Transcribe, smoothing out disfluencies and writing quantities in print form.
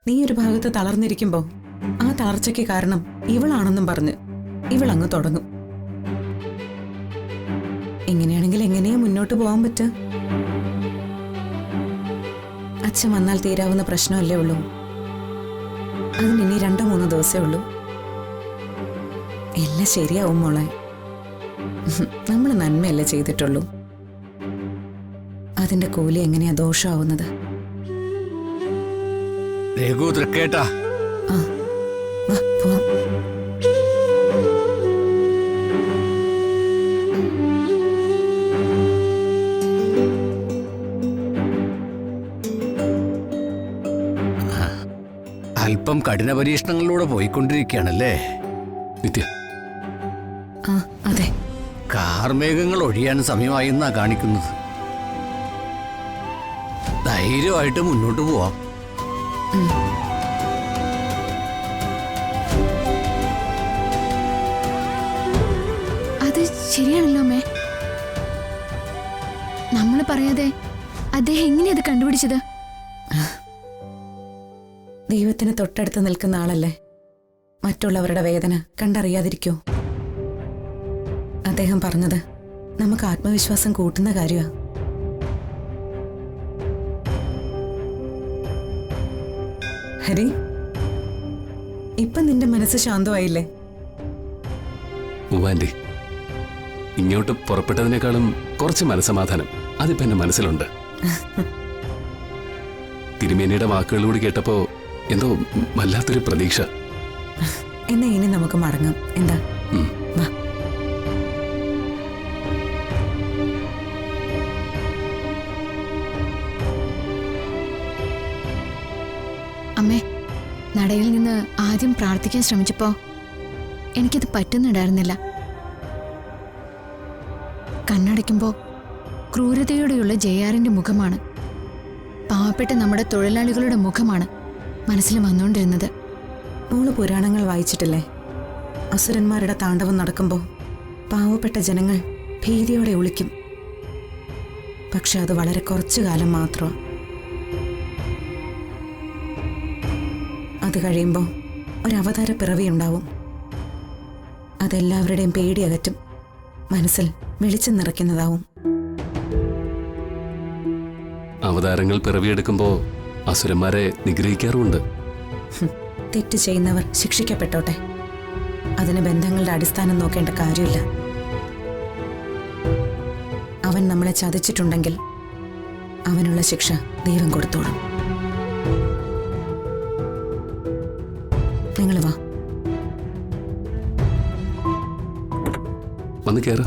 നീ ഒരു ഭാഗത്ത് തളർന്നിരിക്കുമ്പോ ആ തളർച്ചയ്ക്ക് കാരണം ഇവളാണെന്നും പറഞ്ഞ് ഇവളങ്ങ് തുടങ്ങും. ഇങ്ങനെയാണെങ്കിൽ എങ്ങനെയാ മുന്നോട്ട് പോകാൻ പറ്റുക? അച്ഛൻ വന്നാൽ തീരാവുന്ന പ്രശ്നമല്ലേ ഉള്ളൂ. അതിനി 2-3 ദിവസമേ ഉള്ളൂ. എല്ലാം ശരിയാവും മോളെ. നമ്മൾ നന്മയല്ലേ ചെയ്തിട്ടുള്ളൂ. അതിന്റെ കൂലി എങ്ങനെയാ ദോഷമാവുന്നത്? രഘു തൃക്കേട്ടാ, ആ വാ പോവാം. അല്പം കഠിന പരീക്ഷണങ്ങളിലൂടെ പോയിക്കൊണ്ടിരിക്കുകയാണല്ലേ നിത്യ? ആ അതെ. കാർമേഘങ്ങൾ ഒഴിയാൻ സമയമായി എന്നാ കാണിക്കുന്നത്. ധൈര്യമായിട്ട് മുന്നോട്ട് പോവാം. അത് ശരിയാണല്ലോ അമ്മേ. നമ്മൾ പറയാതെ അദ്ദേഹം എങ്ങനെയത് കണ്ടുപിടിച്ചത്? ദൈവത്തിന് തൊട്ടടുത്ത് നിൽക്കുന്ന ആളല്ലേ, മറ്റുള്ളവരുടെ വേദന കണ്ടറിയാതിരിക്കോ? അദ്ദേഹം പറഞ്ഞത് നമുക്ക് ആത്മവിശ്വാസം കൂട്ടുന്ന കാര്യമാ. ഹരി, ഇപ്പൊ നിന്റെ മനസ്സ് ശാന്തമായില്ലേ? ഉവാൻറ്റി, ഇങ്ങോട്ട് പുറപ്പെട്ടതിനേക്കാളും കുറച്ച് മനസ്സമാധാനം അതിപ്പോ എന്റെ മനസ്സിലുണ്ട്. തിരുമേനിയുടെ വാക്കുകളിലൂടെ കേട്ടപ്പോ എന്തോ വല്ലാത്തൊരു പ്രതീക്ഷ. എന്നാ ഇനി നമുക്ക് മടങ്ങാം. എന്താ? വാ. അമ്മേ, നടയിൽ നിന്ന് ആദ്യം പ്രാർത്ഥിക്കാൻ ശ്രമിച്ചപ്പോ എനിക്കത് പറ്റുന്നുണ്ടായിരുന്നില്ല. കണ്ണടയ്ക്കുമ്പോ ക്രൂരതയോടെയുള്ള ജയാറിന്റെ മുഖമാണ്, പാവപ്പെട്ട നമ്മുടെ തൊഴിലാളികളുടെ മുഖമാണ് മനസ്സിൽ വന്നുകൊണ്ടിരുന്നത്. മോള് പുരാണങ്ങൾ വായിച്ചിട്ടില്ലേ? അസുരന്മാരുടെ താണ്ഡവം നടക്കുമ്പോൾ പാവപ്പെട്ട ജനങ്ങൾ ഭീതിയോടെ ഒളിക്കും. പക്ഷെ അത് വളരെ കുറച്ചു കാലം മാത്രമാണ്. അത് കഴിയുമ്പോൾ ഒരവതാര പിറവിയുണ്ടാവും. അതെല്ലാവരുടെയും പേടി അകറ്റും, മനസ്സിൽ വെളിച്ചം നിറയ്ക്കുന്നതാവും. അവതാരങ്ങൾ പിറവിയെടുക്കുമ്പോ അസുരന്മാരെ നിഗ്രഹിക്കാറുമുണ്ട്. തെറ്റ് ചെയ്യുന്നവർ ശിക്ഷിക്കപ്പെട്ടോട്ടെ. അതിന് ബന്ധങ്ങളുടെ അടിസ്ഥാനം നോക്കേണ്ട കാര്യമില്ല. അവൻ നമ്മളെ ചതിച്ചിട്ടുണ്ടെങ്കിൽ അവനുള്ള ശിക്ഷ ദൈവം കൊടുത്തോളും. നിങ്ങൾ വാ. വന്ന് കേറ്.